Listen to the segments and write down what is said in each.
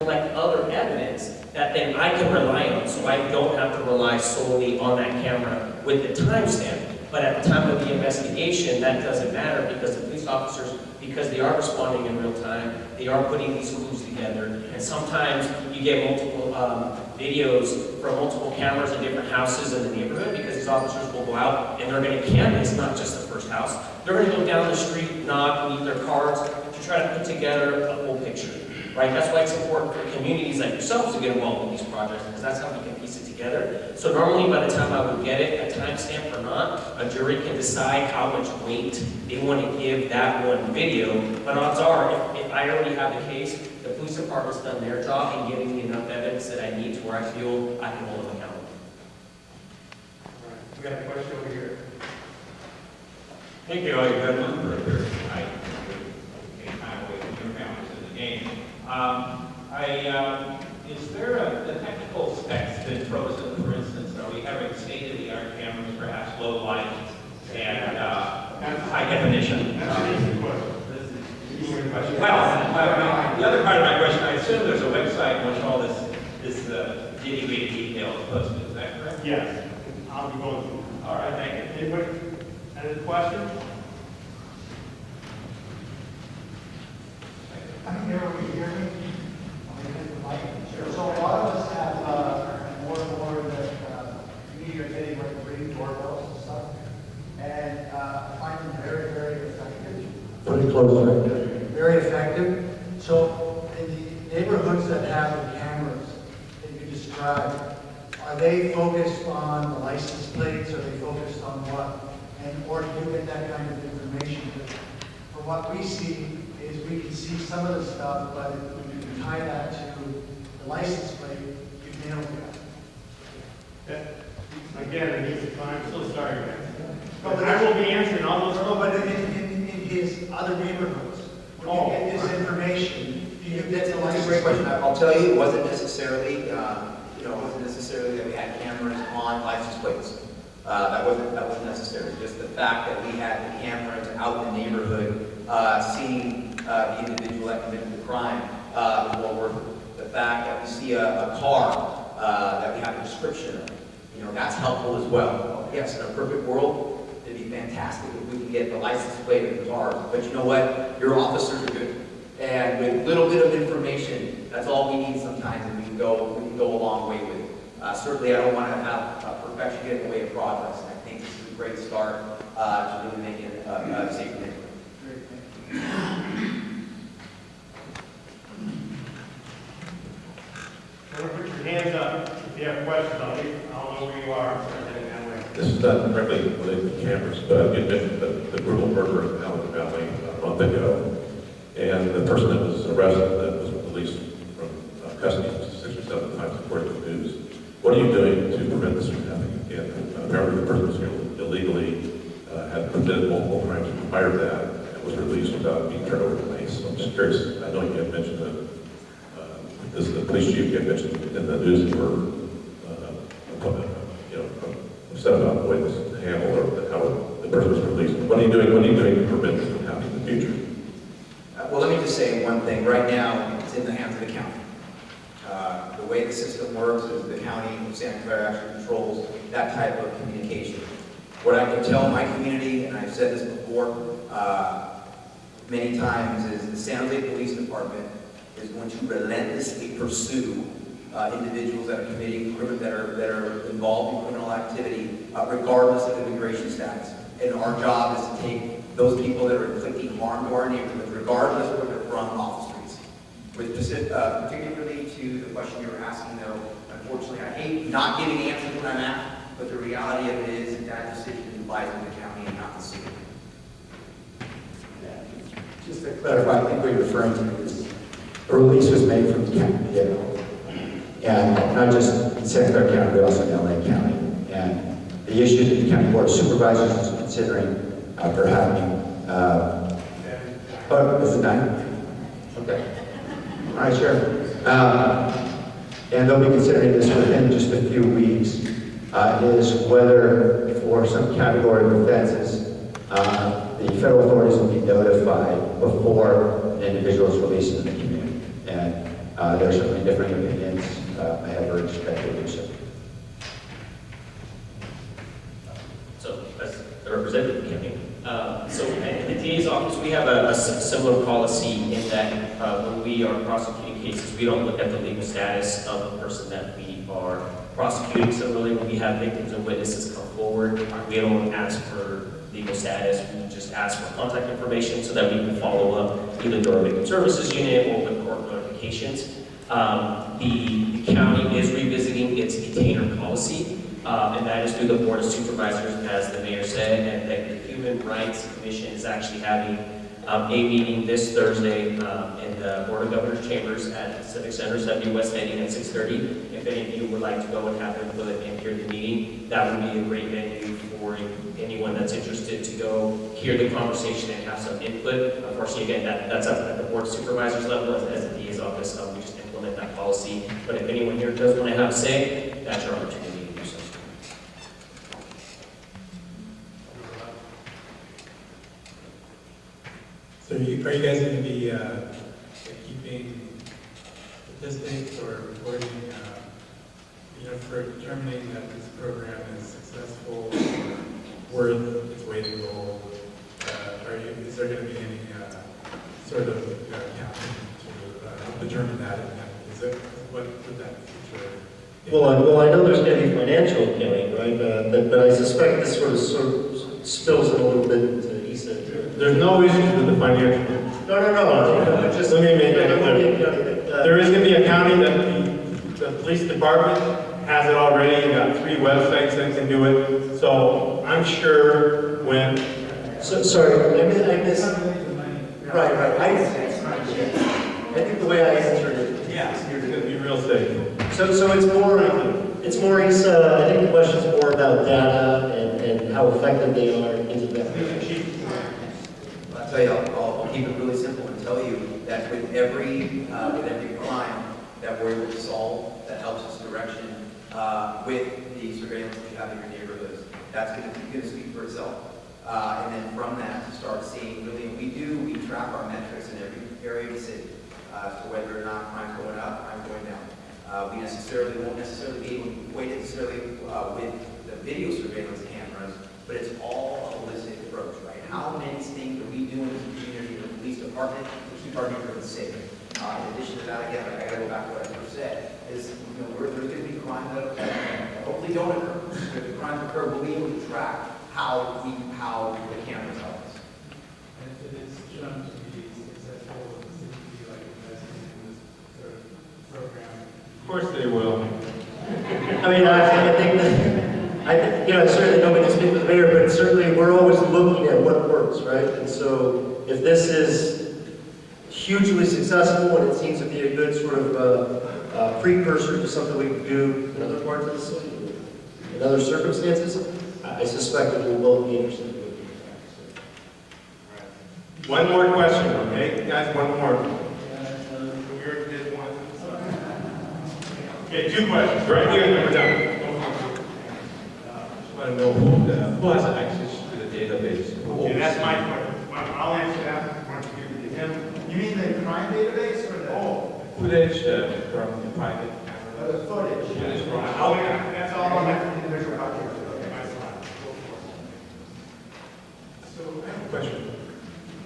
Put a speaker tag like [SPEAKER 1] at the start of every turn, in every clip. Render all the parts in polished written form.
[SPEAKER 1] collect other evidence that then I can rely on, so I don't have to rely solely on that camera with the timestamp. But at the time of the investigation, that doesn't matter because the police officers, because they are responding in real time, they are putting these clues together. And sometimes you get multiple videos from multiple cameras in different houses in the neighborhood because these officers will go out and they're going to canvass not just the first house. They're going to go down the street, knock, leave their cards to try to put together a whole picture. Right? That's why it's important for communities like yourselves to get involved in these projects, because that's how we can piece it together. So normally by the time I would get it, a timestamp or not, a jury can decide how much weight they want to give that one video. But odds are, if I already have the case, the police department's done their job in giving me enough evidence that I need to where I feel I can hold them accountable.
[SPEAKER 2] All right, we got a question over here.
[SPEAKER 3] Thank you, all you gentlemen, for your tonight. Came time away from your families in the game. Is there a technical specs been frozen, for instance? Are we having state-of-the-art cameras, perhaps low light and high definition?
[SPEAKER 2] That's an easy question.
[SPEAKER 3] Well, the other part of my question, I assume there's a website in which all this nitty-gritty detail is posted. Is that correct?
[SPEAKER 2] Yes, I'll be going through.
[SPEAKER 3] All right, thank you.
[SPEAKER 2] Anybody, any questions?
[SPEAKER 4] I'm here, are we hearing? So a lot of us have more and more that we are getting like ring doorbells and stuff, and I find them very, very effective.
[SPEAKER 5] Pretty close, right?
[SPEAKER 4] Very effective. So in the neighborhoods that have the cameras that you described, are they focused on the license plates? Are they focused on what? And or do you get that kind of information? From what we see is we can see some of the stuff, but when you tie that to the license plate, you nail it.
[SPEAKER 2] Again, it needs time, still starting.
[SPEAKER 4] No, but
[SPEAKER 2] I will be answering all those.
[SPEAKER 4] No, but in his other neighborhoods, when you get this information, do you get the
[SPEAKER 6] That's a
[SPEAKER 4] license?
[SPEAKER 6] great question. I'll tell you, it wasn't necessarily, it wasn't necessarily that we had cameras on license plates. That wasn't necessary. Just the fact that we had the cameras out in the neighborhood, seeing the individual that committed the crime was more worth it. The fact that we see a car that we have a description of, that's helpful as well. Yes, in a perfect world, it'd be fantastic if we could get the license plate of the car. But you know what? Your officers are good. And with a little bit of information, that's all we need sometimes, and we can go a long way with it. Certainly, I don't want to have perfection get in the way of progress. And I think this is a great start to really making it a safer neighborhood.
[SPEAKER 4] Great, thank you.
[SPEAKER 2] Put your hands up if you have questions. I'll know where you are.
[SPEAKER 7] This is not directly related to cameras, but you mentioned the brutal murder in Allen Valley a month ago, and the person that was arrested that was released from custody 6 or 7 times according to the news. What are you doing to prevent this from happening again? Apparently the person was here illegally, had committed multiple crimes prior to that, and was released without being turned over to police. So I'm just curious, I know you had mentioned that the police chief had mentioned in the news that were upset about the way this is handled or how the person was released. What are you doing to prevent this from happening in the future?
[SPEAKER 6] Well, let me just say one thing. Right now, it's in the hands of the county. The way the system works is the county of Santa Clara actually controls that type of communication. What I can tell my community, and I've said this before many times, is the San Jose Police Department is going to relentlessly pursue individuals that are committing that are involved in criminal activity, regardless of immigration status. And our job is to take those people that are inflicting harm to our neighborhood, regardless of where they're from, off the streets. With particularly to the question you were asking, though, unfortunately, I hate not giving answers when I'm asked, but the reality of it is that decision lies with the county and not the city.
[SPEAKER 5] Just to clarify, I think what you're referring to is a release was made from the county, and not just in Santa Clara County, but also in LA County. And the issue that the County Board of Supervisors is considering for having, is it 9? Okay. All right, sure. And they'll be considering this within just a few weeks, is whether for some category of offenses, the federal authorities will be notified before an individual is released in the community. And There are certainly different opinions. I have urged that they do so.
[SPEAKER 1] So, as the representative County, so in the DA's office, we have a similar policy in that when we are prosecuting cases, we don't look at the legal status of the person that we are prosecuting. So really, when we have victims and witnesses come forward, we don't ask for legal status. We just ask for contact information so that we can follow up either through our victim services unit or with court notifications. The county is revisiting its detainer policy. And that is through the Board of Supervisors, as the mayor said, and that the Human Rights Commission is actually having a meeting this Thursday in the Board of Governors Chambers at Civic Center, 70 West Heading at 6:30. If any of you would like to go and have input and hear the meeting, that would be a great venue for anyone that's interested to go hear the conversation and have some input. Unfortunately, again, that's up at the Board of Supervisors level as the DA's office. We just implement that policy. But if anyone here does want to have a say, that's your opportunity.
[SPEAKER 8] So are you guys going to be keeping statistics or reporting, for determining that this program is successful or worth its weight in gold? Is there going to be any sort of accounting to determine that? What would that future?
[SPEAKER 9] Well, I know there's going to be financial accounting, right? But I suspect this sort of spills in a little bit into ESA.
[SPEAKER 2] There's no issues with the financial.
[SPEAKER 9] No. Just
[SPEAKER 2] Let me make
[SPEAKER 9] there
[SPEAKER 2] that
[SPEAKER 9] won't be
[SPEAKER 2] clear.
[SPEAKER 9] accounting.
[SPEAKER 2] There is going to be accounting that the police department has it already. You got 3 websites that can do it. So I'm sure when
[SPEAKER 9] Sorry, I missed. Right. I think the way I answered it.
[SPEAKER 2] yeah, you're going to be real safe.
[SPEAKER 9] So it's more ESA. I think the question's more about data and how effective they are into that.
[SPEAKER 6] I'll tell you, I'll keep it really simple and tell you that with every crime that we're able to solve, that helps us direction with the surveillance that you have in your neighborhoods, that's going to speak for itself. And then from that, to start seeing really, we track our metrics in every area of the city as to whether or not crime's going up, crime's going down. We won't necessarily be able to equate it necessarily with the video surveillance cameras, but it's all a holistic approach, right? How many things are we doing as a community, in the police department, to keep our neighborhoods safe? In addition to that, again, I gotta go back to what I first said, is there's going to be crimes that hopefully don't occur. If the crimes occur, we'll be able to track how the cameras help us.
[SPEAKER 8] And if it is shown to be successful, it seems to be like investing in this sort of program.
[SPEAKER 2] Of course they will.
[SPEAKER 9] I mean, I think certainly nobody can speak for the mayor, but certainly we're always looking at what works, right? And so if this is hugely successful and it seems to be a good sort of precursor to something we can do in other parts of the city, in other circumstances, I suspect that we will be interested in doing that.
[SPEAKER 2] One more question, okay? Guys, one more. Okay, 2 questions, right here, and then we're done.
[SPEAKER 7] Just want to know who has access to the database?
[SPEAKER 2] Okay, that's my question. I'll answer that. Once you give it to him.
[SPEAKER 4] You mean the crime database or
[SPEAKER 7] Footage from the private camera.
[SPEAKER 4] the footage?
[SPEAKER 2] That's all on that individual document.
[SPEAKER 8] So I have a question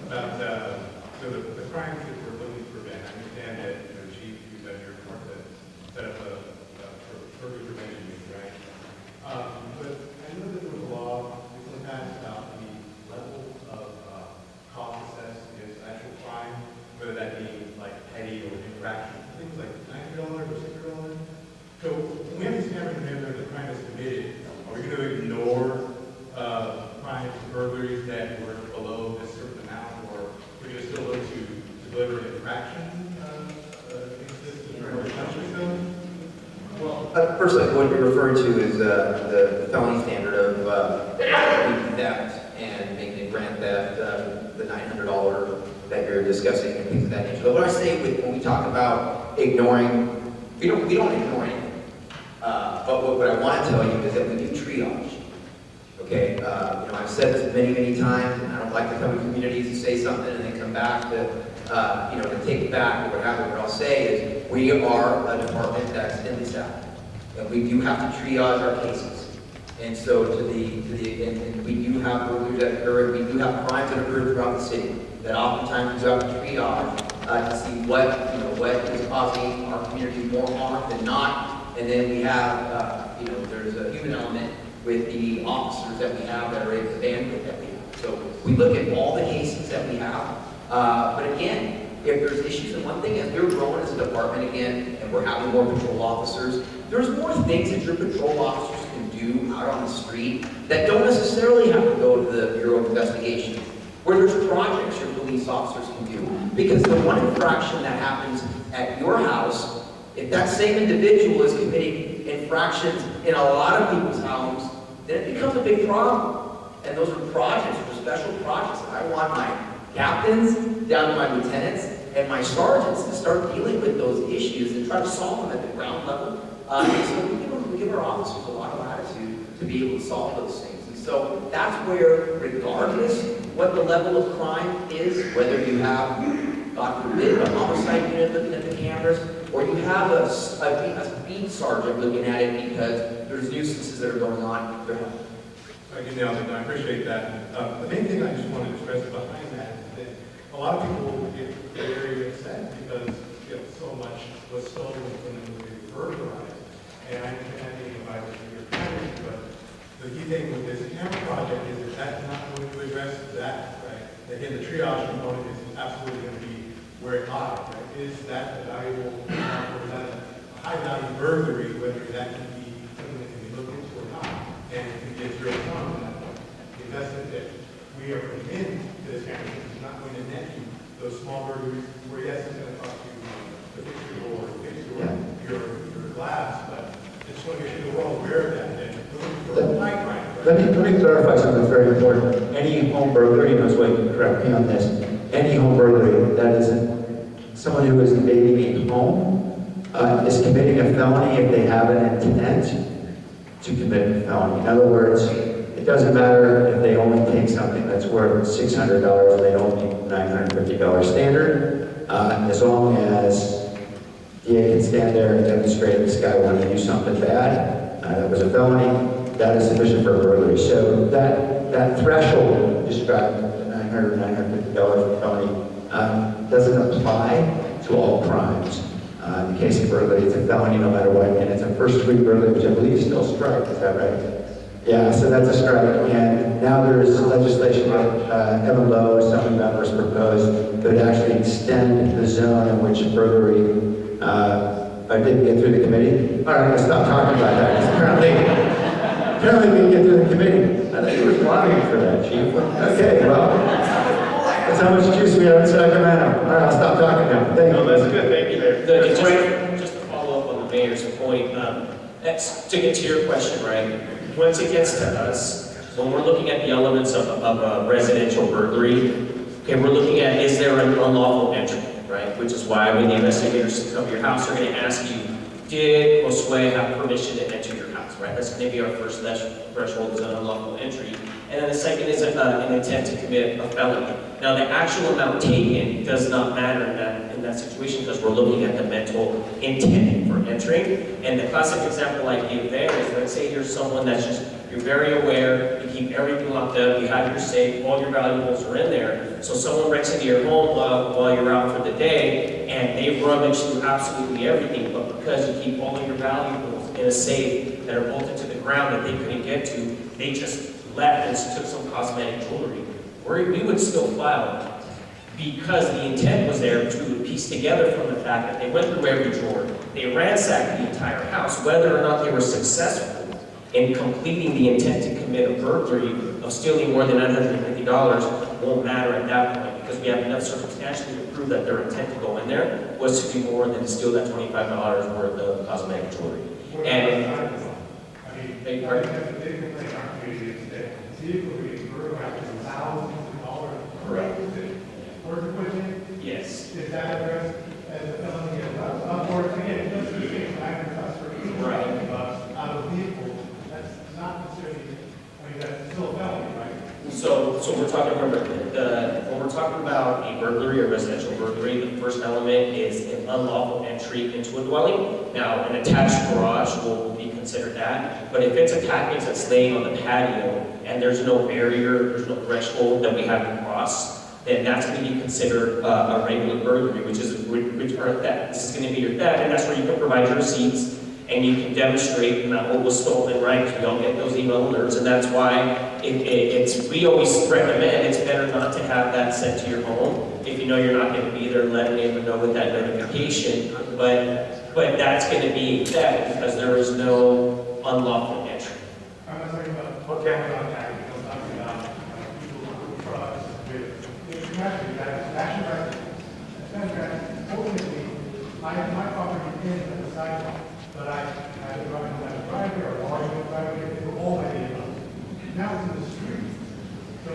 [SPEAKER 8] about the crimes that we're looking to prevent. I understand that, Chief, you've done your part to set up a early prevention unit, right? But I know that there was a law recently passed about the level of cost assessed against actual crime, whether that be like petty or infraction, things like $90 or $60. So when we have these cameras in there, the crime is committed, are we going to ignore crimes, burglaries that were below a certain amount, or we're going to still look to deliver an infraction
[SPEAKER 6] Personally, what you're referring to is the felony standard of theft and making it grand theft, the $900 that you're discussing and things of that nature. But what I say when we talk about ignoring, we don't ignore anything. But what I want to tell you is that we do triage. Okay, I've said this many times, and I don't like to come to communities and say something and then come back to to take it back or what have you, what I'll say is, we are a department that's thinly staffed, and we do have to triage our cases. And so and we do have burglaries that occur, and we do have crimes that occur throughout the city, that oftentimes we have to triage to see what is causing our community more harm than not. And then we have, there's a human element with the officers that we have that are able to bandwidth that we have. So we look at all the cases that we have. But again, if there's issues, and one thing as we're growing as a department again, and we're having more patrol officers, there's more things that your patrol officers can do out on the street that don't necessarily have to go to the Bureau of Investigation. Where there's projects your police officers can do. Because the one infraction that happens at your house, if that same individual is committing infractions in a lot of people's homes, then it becomes a big problem. And those are projects, or special projects. I want my captains down to my lieutenants and my sergeants to start dealing with those issues and try to solve them at the ground level. So we give our officers a lot of latitude to be able to solve those things. And so that's where, regardless what the level of crime is, whether you have, God forbid, a homicide unit looking at the cameras, or you have a beat sergeant looking at it because there's nuisances that are going on, they're helping.
[SPEAKER 8] Thank you, Nelson. I appreciate that. The main thing I just wanted to stress behind that is that a lot of people get very upset because so much was stolen when it was burglarized. And I understand being invited to your comments, but the key thing with this camera project is that that's not going to address that, right? Again, the triage component is absolutely going to be where it lies, right? Is that a valuable, or is that a high-value burglary, whether that can be something that can be looked into or not, and it can get zero sum at that point. The investment that we are putting into this camera is not going to net you those small burglaries where, yes, it's going to cost you to fix your door, to fix your glass, but I just want to make sure we're all aware of that.
[SPEAKER 5] Let me clarify something very important. Any home burglary, so you can correct me on this, any home burglary that isn't someone who is invading a home is committing a felony if they have an intent to commit a felony. In other words, it doesn't matter if they only take something that's worth $600 and they don't need $950 standard, as long as DA can stand there and demonstrate this guy wanted to do something bad, that was a felony, that is sufficient for a burglary. So that threshold described, the $900, $950 felony, doesn't apply to all crimes. In the case of burglary, it's a felony no matter what, and it's a first-degree burglary, which I believe is still a strike, is that right? Yeah, so that's a strike, and now there's legislation that Evan Lowe, some members proposed, that would actually extend the zone in which burglary didn't get through the committee. All right, I'm going to stop talking about that, because apparently we didn't get through the committee. I think you were lobbying for that, Chief. Okay, well, that's how much juice we have in Sacramento. All right, I'll stop talking now. Thank you.
[SPEAKER 2] No, that's good. Thank you, Mayor.
[SPEAKER 1] Just to follow up on the mayor's point, that's to get to your question, right? Once it gets to us, when we're looking at the elements of a residential burglary, okay, we're looking at, is there an unlawful entry, right? Which is why when the investigators come to your house, they're going to ask you, did Josue have permission to enter your house, right? That's going to be our first threshold, is an unlawful entry. And then the second is an intent to commit a felony. Now, the actual amount taken does not matter in that situation because we're looking at the mental intent for entering. And the classic example I give there is, let's say you're someone that's just, you're very aware, you keep everything locked up, you have your safe, all your valuables are in there. So someone breaks into your home while you're out for the day, and they rummage through absolutely everything, but because you keep all of your valuables in a safe that are bolted to the ground that they couldn't get to, they just left and took some cosmetic jewelry. We would still file because the intent was there to piece together from the fact that they went through every drawer, they ransacked the entire house, whether or not they were successful in completing the intent to commit a burglary of stealing more than $950 won't matter at that point because we have enough circumstantially to prove that their intent to go in there was to do more than steal that $25 worth of cosmetic jewelry. And
[SPEAKER 8] that's a big complaint in our community is that vehicles being burglarized for thousands of dollars.
[SPEAKER 1] Correct.
[SPEAKER 8] Work equipment,
[SPEAKER 1] yes.
[SPEAKER 8] is that addressed as a felony as well? Or again, it doesn't mean $900 for $200 out of a vehicle. That's not necessarily, that's still a felony, right?
[SPEAKER 1] So we're talking about when we're talking about a burglary or residential burglary, the first element is an unlawful entry into a dwelling. Now, an attached garage will be considered that, but if it's a package that's laying on the patio and there's no barrier, there's no threshold that we have to cross, then that's going to be considered a regular burglary, which is a theft. This is going to be your theft, and that's where you can provide your receipts and you can demonstrate that what was stolen, right? Because we don't get those email alerts, and that's why we always recommend it's better not to have that sent to your home. If you know you're not going to be there, let a neighbor know with that notification. But that's going to be theft because there is no unlawful entry.
[SPEAKER 8] I'm not talking about, I'm talking about people who trust with, ultimately, my property is at the sidewalk, but I have to drive in that driveway or large driveway, they were all my neighbors. Now it's in the street. So,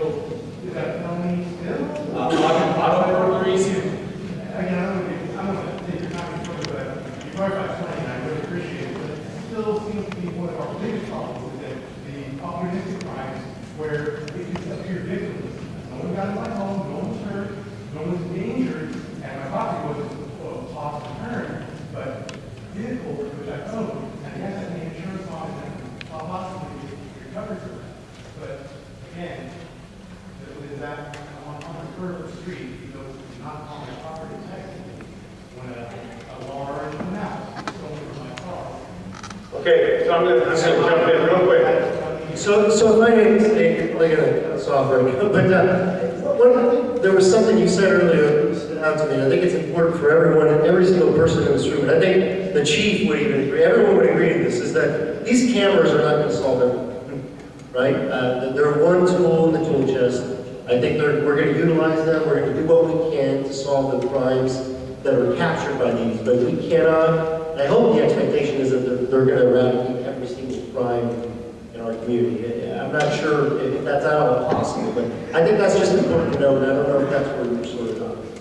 [SPEAKER 8] is that felony still?
[SPEAKER 1] Auto burglaries,
[SPEAKER 8] Again, I don't want to take your time for it, but you brought up something I really appreciate, but it still seems to be one of our biggest problems is that the opportunistic crimes where it can appear victimless. No one got in my home, no one's hurt, no one's injured, and my property wasn't lost or turned, but vehicles which I own, and yes, I pay insurance on it, and I'll possibly be recovered for that. But again, is that on the curb of the street, even though it's not on my property technically, when a large mouse is stolen from my car.
[SPEAKER 2] Okay, so I'm gonna jump in real quick.
[SPEAKER 9] So if I may say, like a software, but there was something you said earlier that stood out to me. I think it's important for everyone, every single person in this room, and I think the chief would even agree, everyone would agree to this, is that these cameras are not going to solve everything, right? They're one tool in the tool chest. I think we're going to utilize them, we're going to do what we can to solve the crimes that are captured by these, but we cannot, and I hope the expectation is that they're going to eradicate every single crime in our community. I'm not sure if that's at all possible, but I think that's just important to know, and I don't know if that's where you're sort of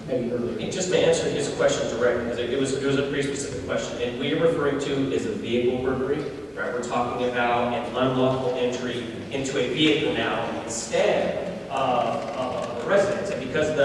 [SPEAKER 9] heading earlier.
[SPEAKER 1] And just to answer his question directly, because it was a pretty specific question, and what you're referring to is a vehicle burglary, right? We're talking about an unlawful entry into a vehicle now instead of a residence. And because of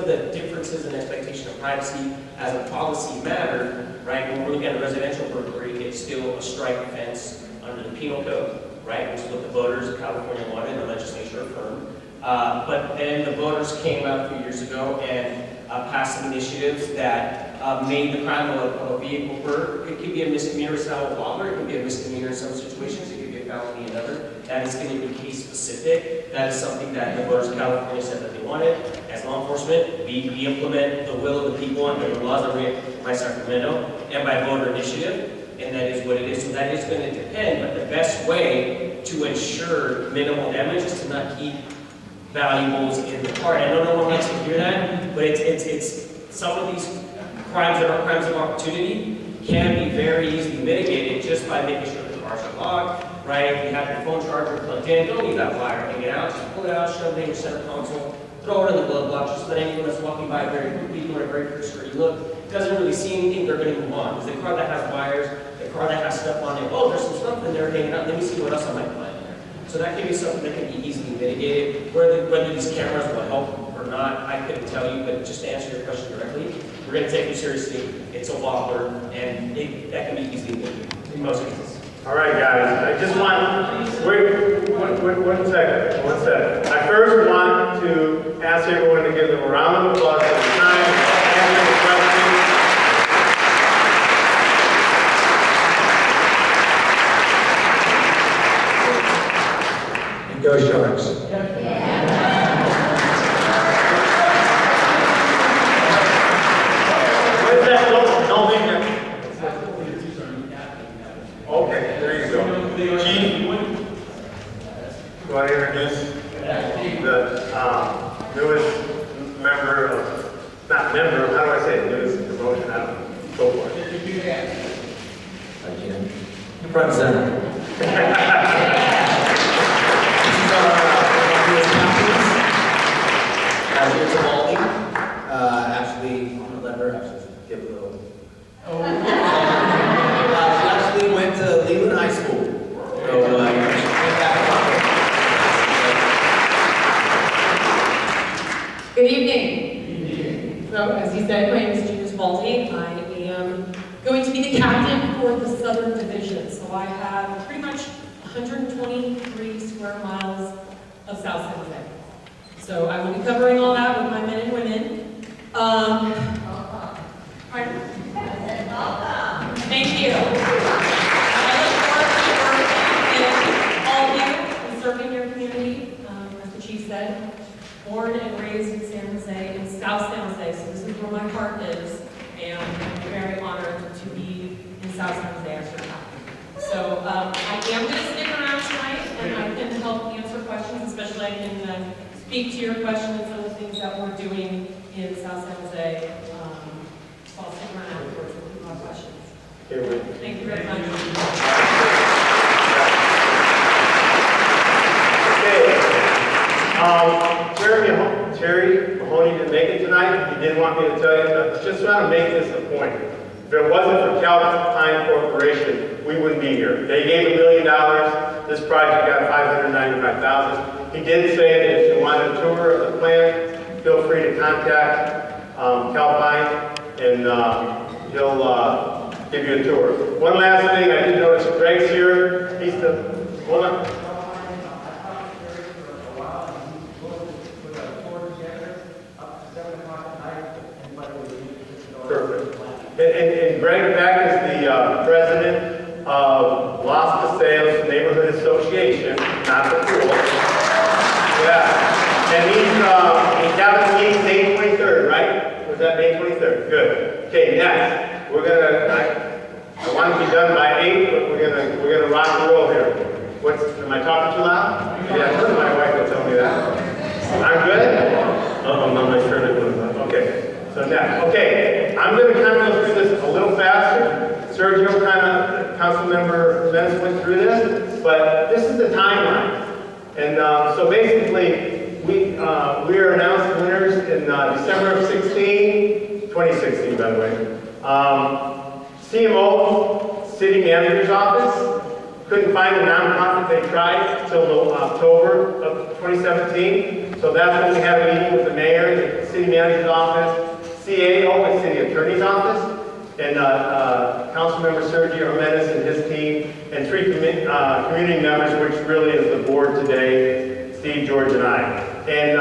[SPEAKER 1] the differences in expectation of privacy as a policy matter, right? When we're looking at a residential burglary, it's still a strike offense under the penal code, right? Which is what the voters of California wanted and the legislature affirmed. But then the voters came out a few years ago and passed some initiatives that made the crime of a vehicle burglary. It could be a misdemeanor style of robbery, it could be a misdemeanor in some situations, it could be a felony in other. That is going to be case specific. That is something that the voters of California said that they wanted. As law enforcement, we implement the will of the people under the laws of by Sacramento and by voter initiative, and that is what it is. So that is going to depend, but the best way to ensure minimal damage is to not keep valuables in the car. And I know no one likes to hear that, but it's some of these crimes that are crimes of opportunity can be very easily mitigated just by making sure the cars are locked, right? If you have your phone charger plugged in, don't leave that wire hanging out. Just pull it out, shove it in your center console, throw it in the glove box, just let anyone that's walking by very quickly, doing a very cursory look, doesn't really see anything, they're going to move on. Because the car that has wires, the car that has stuff on it, oh, there's some stuff in there hanging out, let me see what else I might find in there. So that can be something that can be easily mitigated. Whether these cameras will help or not, I couldn't tell you, but just to answer your question directly, we're going to take them seriously. It's a wobbler, and that can be easily mitigated in most cases.
[SPEAKER 2] All right, guys, I just want, wait, one second. I first want to ask everyone to give them a round of applause for the time answering the question.
[SPEAKER 5] Go Sharks.
[SPEAKER 2] Where's that look? No, make that. Okay, there you go. Chief, you want to introduce the newest member of, not member, how do I say it, newest promotion, I don't know, so forth.
[SPEAKER 5] I can. Front center.
[SPEAKER 6] Here to Baldy, actually, on the letter, actually, give a little. She actually went to Leland High School. So, she went back
[SPEAKER 10] Good evening. So, as I'm for the Southern Division, so I have pretty much 123 square miles of South San Jose. So I will be covering all that with my men and women. Pardon? Thank you. I look forward to working with all of you and serving your community, as the chief said. Born and raised in San Jose, in South San Jose, so this is where my heart is, and I'm very honored to be in South San Jose after that. So I am going to stick around tonight, and I can help answer questions, especially I can speak to your questions on the things that we're doing in South San Jose. So I'll stick around afterwards with more questions. Thank you very much.
[SPEAKER 2] Okay. Terry Mahoney didn't make it tonight. He didn't want me to tell you. I just want to make this a point. If it wasn't for Calpine Corporation, we wouldn't be here. They gave $1 million. This project got $595,000. He did say that if you want a tour of the plant, feel free to contact Calpine, and he'll give you a tour. One last thing, I did notice Greg's here. He's the, hold on. Perfect. And Greg Beck is the president of Los Paseos Neighborhood Association, not the pool. Yeah. And he's having a meeting May 23rd, right? Was that May 23rd? Good. Okay, next. We're gonna, I want to be done by 8, but we're gonna rock and roll here. Am I talking too loud? Yeah, my wife will tell me that. I'm good? Oh, I'm not sure it was. Okay. So next, okay, I'm going to kind of go through this a little faster. Sergio Councilmember Mendes went through this, but this is the timeline. And so basically, we are announced winners in December of 2016, by the way. CMO, City Manager's Office, couldn't find a nonprofit. They tried until October of 2017. So that's when we had a meeting with the mayor, the City Manager's Office, CAO, the City Attorney's Office, and Councilmember Sergio Jimenez and his team, and 3 community members, which really is the board today, Steve, George, and I. And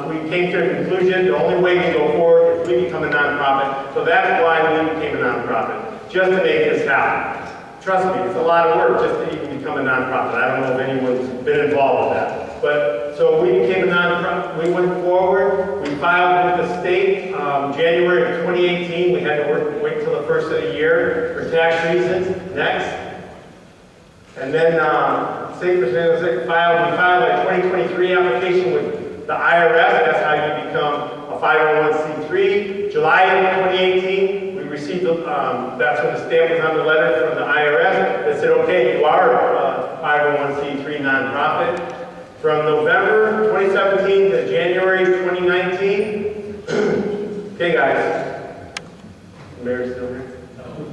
[SPEAKER 2] we came to a conclusion, the only way to go forward is we become a nonprofit. So that's why we became a nonprofit, just to make this happen. Trust me, it's a lot of work just to even become a nonprofit. I don't know if anyone's been involved with that. But, so we became a nonprofit, we went forward, we filed with the state, January of 2018, we had to wait until the first of the year for tax reasons, next. And then, we filed a 2023 application with the IRS, that's how you become a 501c3. July of 2018, we received, that's when the stamp was on the letter from the IRS that said, okay, you are a 501c3 nonprofit. From November 2017 to January 2019, okay guys, Mary's still here?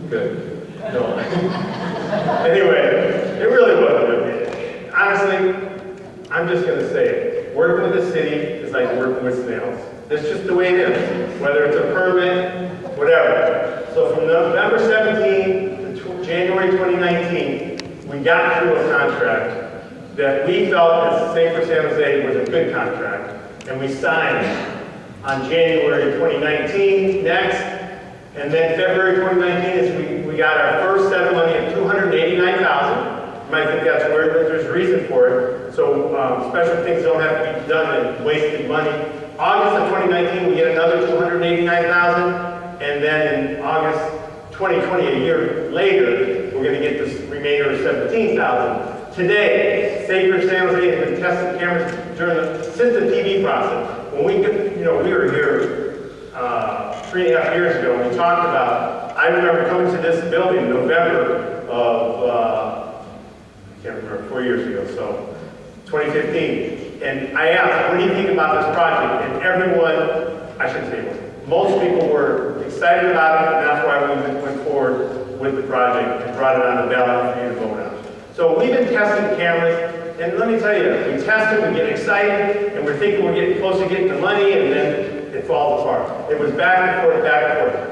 [SPEAKER 2] Good. No. Anyway, it really wasn't a big. Honestly, I'm just going to say it. Working with the city is like working with snails. That's just the way it is, whether it's a permit, whatever. So from November 17 to January 2019, we got through a contract that we felt as Safer San Jose was a good contract, and we signed on January 2019 next, and then February 2019 is we got our first set of money of $289,000. You might think that's weird, but there's a reason for it. So special things don't have to be done and wasted money. August of 2019, we get another $289,000, and then in August 2020, a year later, we're going to get this remainder of $17,000. Today, Safer San Jose has been testing cameras since the TV process. When we were here 3.5 years ago, and we talked about, I remember coming to this building in November of, I can't remember, 4 years ago, so 2015. And I asked, what do you think about this project? And everyone, I shouldn't say everyone, most people were excited about it, and that's why we went forward with the project and brought it on the ballot for you to vote on. So we've been testing cameras, and let me tell you, we test them, we get excited, and we're thinking we're getting close to getting the money, and then it falls apart. It was back and forth,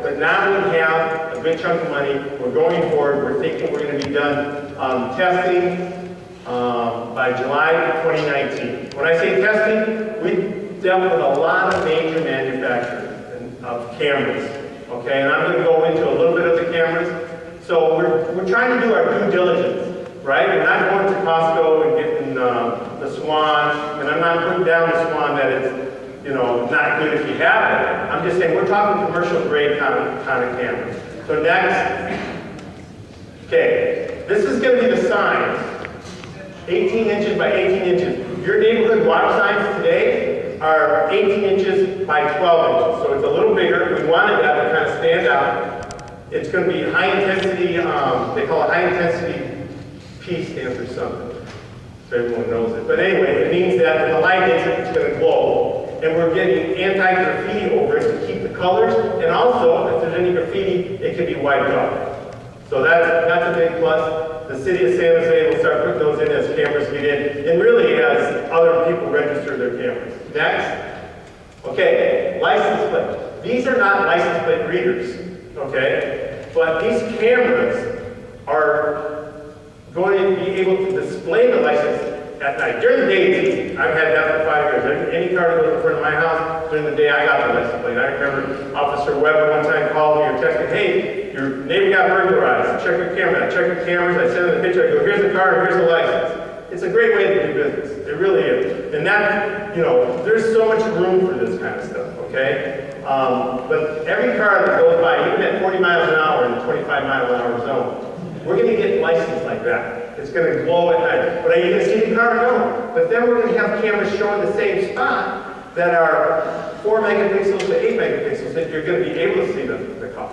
[SPEAKER 2] but now we have a good chunk of money. We're going forward. We're thinking we're going to be done testing by July of 2019. When I say testing, we dealt with a lot of major manufacturers of cameras. Okay, and I'm going to go into a little bit of the cameras. So we're trying to do our due diligence, right? We're not going to Costco and getting the Swan, and I'm not putting down the Swan that it's, you know, not good if you have it. I'm just saying we're talking commercial grade kind of cameras. So next, okay, this is going to be the signs, 18 inches by 18 inches. Your neighborhood water signs today are 18 inches by 12 inches, so it's a little bigger. We wanted that to kind of stand out. It's going to be high intensity, they call it high intensity P stands for something, so everyone knows it. But anyway, it means that when the light hits it, it's going to glow. And we're getting anti-graffiti over it to keep the colors, and also, if there's any graffiti, it can be wiped off. So that's a big plus. The city of San Jose will start putting those in as cameras get in, and really as other people register their cameras. Next. Okay, license plate. These are not license plate readers. Okay, but these cameras are going to be able to display the license at night. During the day, it's easy. I've had that for 5 years. Any car that goes in front of my house, during the day, I got the license plate. I remember Officer Weber one time called me or texted me, hey, your neighbor got burglarized. Check your camera. I check your cameras. I send him the picture. I go, here's the car, here's the license. It's a great way to do business. It really is. And that, you know, there's so much room for this kind of stuff, okay? But every car that goes by, even at 40 miles an hour in the 25-mile-an-hour zone, we're going to get licensed like that. It's going to glow at night. But are you going to see the car? No. But then we're going to have cameras showing the same spot that are 4 megapixels to 8 megapixels that you're going to be able to see the car.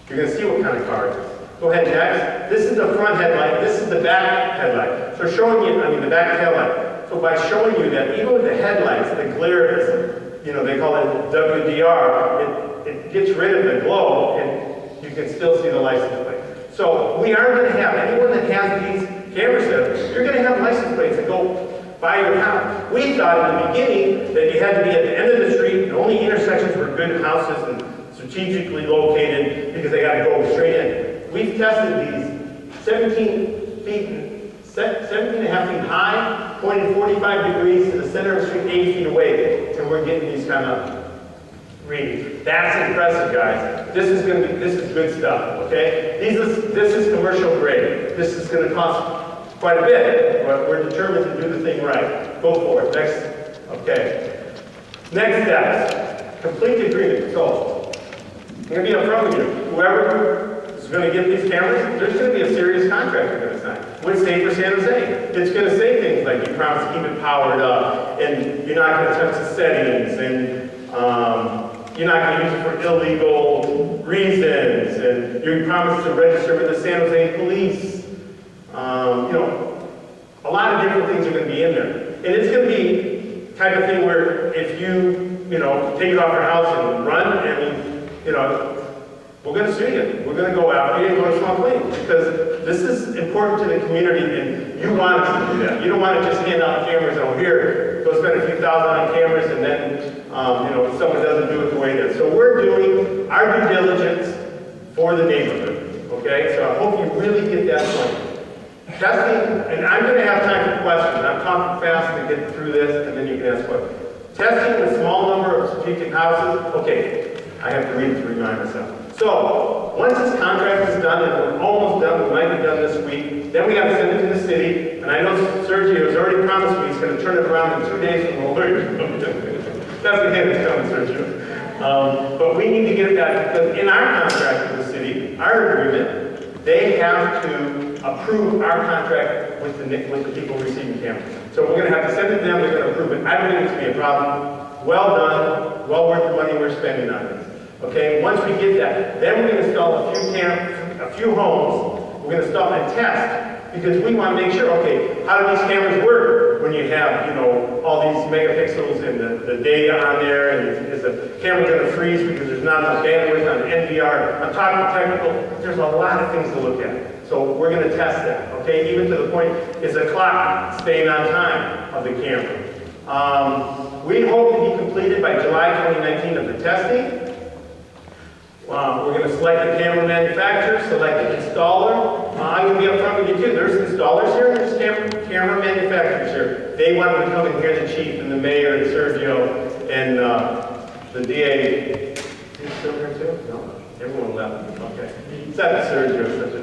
[SPEAKER 2] You're going to see what kind of car it is. Go ahead, next. This is the front headlight. This is the back headlight. So showing you, the back taillight. So by showing you that even with the headlights, the glare is, you know, they call it WDR, it gets rid of the glow and you can still see the license plate. So we are going to have, anyone that has these camera setups, you're going to have license plates that go by your house. We thought in the beginning that you had to be at the end of the street, and only intersections were good houses and strategically located because they got to go straight in. We've tested these 17 and a half feet high, pointed 45 degrees to the center of the street, 8 feet away, and we're getting these kind of readings. That's impressive, guys. This is good stuff, okay? This is commercial grade. This is going to cost quite a bit, but we're determined to do the thing right. Go for it. Next, okay. Next steps, complete agreement. So, I'm going to be upfront with you. Whoever is going to get these cameras, there's going to be a serious contract you're going to sign. With State for San Jose. It's going to say things like you promise to keep it powered up, and you're not going to touch the settings, and you're not going to use it for illegal reasons, and you promise to register with the San Jose Police. You know, a lot of different things are going to be in there. And it's going to be type of thing where if you know, take it off your house and run, and, you know, we're going to sue you. We're going to go after you and go to small claims because this is important to the community and you want us to do that. You don't want to just hand out cameras over here, go spend a few thousand on cameras and then, you know, someone doesn't do it the way it is. So we're doing our due diligence for the neighborhood, okay? So I hope you really get that point. Testing, and I'm going to have time for questions. I'm talking fast to get through this and then you can ask questions. Testing the small number of strategic houses, okay, I have to read it to remind myself. So, once this contract is done, and we're almost done, we might be done this week, then we have to send it to the city, and I know Sergio has already promised me he's going to turn it around in 2 days from the lawyer. That's the hint that's coming, Sergio. But we need to get it back, because in our contract with the city, our agreement, they have to approve our contract with the people receiving cameras. So we're going to have to send it to them, they're going to approve it. I don't think it's going to be a problem. Well done, well worth the money we're spending on this. Okay, once we get that, then we're going to install a few homes. We're going to stop and test because we want to make sure, okay, how do these cameras work when you have, you know, all these megapixels and the data on there, and is the camera going to freeze because there's not enough bandwidth on NVR? I'm talking technical, there's a lot of things to look at. So we're going to test that, okay, even to the point, is the clock staying on time of the camera? We hope to be completed by July 2019 of the testing. We're going to select the camera manufacturer, select the installer. I'm going to be upfront with you too. There's installers here, and there's camera manufacturers here. They wanted to come and hear the chief and the mayor and Sergio and the DA. He's still here too? No, everyone left. Okay. Except Sergio, such a